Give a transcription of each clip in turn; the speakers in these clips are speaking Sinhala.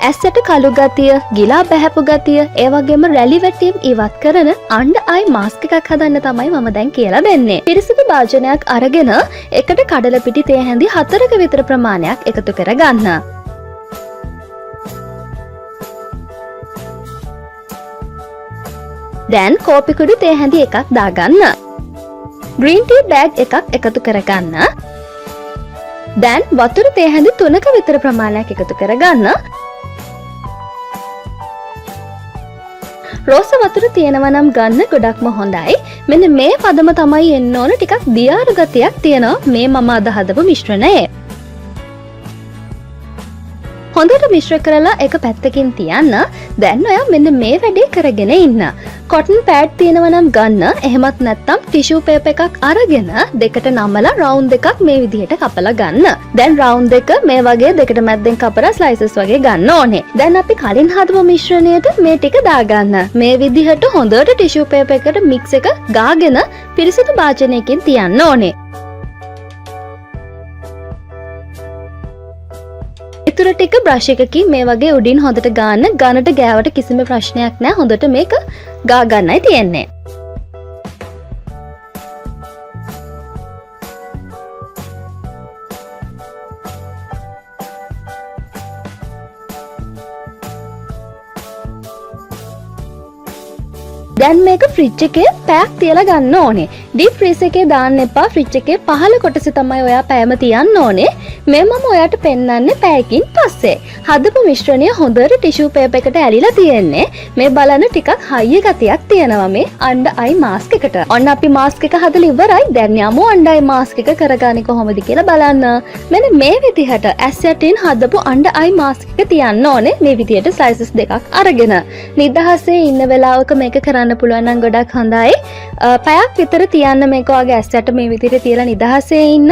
ඇස්සට කළු ගතිය, ගිලා බැහැපු ගතිය, ඒ වගේම රැලි වැටීම් ඉවත් කරන අnder eye mask එකක් හදන්න තමයි මම දැන් කියලා දෙන්නේ. පිරිසිදු භාජනයක් අරගෙන එකට කඩල පිටි තේ හැඳි 4ක විතර ප්‍රමාණයක් එකතු කරගන්න. දැන් කෝපි කුඩු තේ හැඳි එකක් දාගන්න. green tea bag එකක් එකතු කරගන්න. දැන් වතුර තේ හැඳි 3ක විතර ප්‍රමාණයක් එකතු කරගන්න. රෝස වතුර තියෙනවා නම් ගන්න ගොඩක්ම හොඳයි. මෙන්න මේ පදම තමයි එන්න ඕන ටිකක් දියාරු ගතියක් තියෙනවා මේ මම අද හදපු මිශ්‍රණයේ. හොඳට මිශ්‍ර කරලා එක පැත්තකින් තියන්න. දැන් ඔයා මෙන්න මේ වැඩේ කරගෙන ඉන්න. කොටන් පෑඩ් තියෙනවා නම් ගන්න. එහෙමත් නැත්නම් ටිෂු පේපර් එකක් අරගෙන දෙකට නමලා රවුන්ඩ් එකක් මේ විදිහට කපලා ගන්න. දැන් රවුන්ඩ් එක මේ වගේ දෙකට මැද්දෙන් කපලා ස්ලයිසස් වගේ ගන්න ඕනේ. දැන් අපි කලින් හදපු මිශ්‍රණයට මේ ටික දාගන්න. මේ විදිහට හොඳට ටිෂු පේපර් එකට මික්ස් එක ගාගෙන පිරිසිදු භාජනයකින් තියන්න ඕනේ. ඉතුරු ටික බ්‍රෂ් එකකින් මේ වගේ උඩින් හොඳට ගාන්න. ගානට ගෑවට කිසිම ප්‍රශ්නයක් නැහැ. හොඳට මේක ගා ගන්නයි තියෙන්නේ. දැන් මේක ෆ්‍රිජ් එකේ පැයක් තියලා ගන්න ඕනේ. ඩීප් ෆ්‍රීස් එකේ දාන්න එපා. ෆ්‍රිජ් එකේ පහළ කොටසේ තමයි ඔයා පැයම තියන්න ඕනේ. මේ මම ඔයාට පෙන්නන්නේ පැයකින් පස්සේ. හදපු මිශ්‍රණය හොඳට ටිෂු පේපර් එකට ඇලිලා තියෙන්නේ. මේ බලන්න ටිකක් හයිය ගතියක් තියෙනවා මේ අnder eye mask එකට. ඔන්න අපි mask එක හදලා ඉවරයි. දැන් යමු අnder eye mask එක කරගන්නේ කොහොමද කියලා බලන්න. මෙන්න මේ විදිහට ඇස් යටින් හදපු අnder eye mask එක තියන්න ඕනේ. මේ විදිහට ස්ලයිසස් දෙකක් අරගෙන. නිදහසේ ඉන්න වෙලාවක මේක කරන්න පුළුවන් නම් ගොඩක් හොඳයි. පැයක් විතර තියන්න මේක වගේ ඇස් යට මේ විදිහට තියලා නිදහසේ ඉන්න.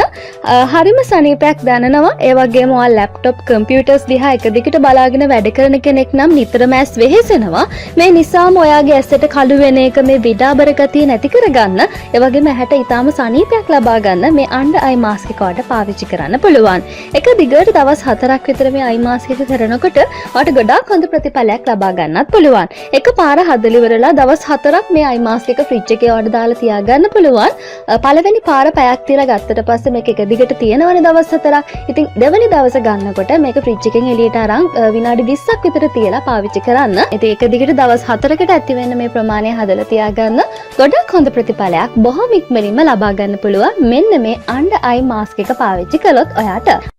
හරිම සනීපයක් දැනෙනවා. ඒ වගේම ඔයා ලැප්ටොප් කම්පියුටර්ස් දිහා එක දිගට බලාගෙන වැඩ කරන කෙනෙක් නම් නිතරම ඇස් වෙහෙසෙනවා. මේ නිසාම ඔයාගේ ඇසට කළු වෙන එක මේ විඩාබර ගතිය නැති කරගන්න. ඒ වගේම ඇහැට ඊටාම සනීපයක් ලබා ගන්න මේ අnder eye mask එක ඔයාලට පාවිච්චි කරන්න පුළුවන්. එක දිගට දවස් 4ක් විතර මේ eye mask එක කරනකොට ඔයාලට ගොඩාක් හොඳ ප්‍රතිඵලයක් ලබා ගන්නත් පුළුවන්. එකපාර හදලා ඉවරලා දවස් 4ක් මේ eye mask එක ෆ්‍රිජ් එකේ ඔයාලට දාලා තියාගන්න පුළුවන්. පළවෙනි පාර පැයක් තියලා ගත්තට පස්සේ මේක එක දිගට තියෙනවනේ දවස් 4ක්. ඉතින් දෙවෙනි දවස ගන්නකොට මේක ෆ්‍රිජ් එකෙන් එළියට අරන් විනාඩි 20ක් විතර තියලා පාවිච්චි කරන්න. ඉතින් එක දිගට දවස් 4කට ඇති වෙන්න මේ ප්‍රමාණය හදලා තියාගන්න. ගොඩක් හොඳ ප්‍රතිඵලයක් බොහොම ඉක්මනින්ම ලබා ගන්න පුළුවන්. මෙන්න මේ අnder eye mask එක පාවිච්චි කළොත් ඔයාට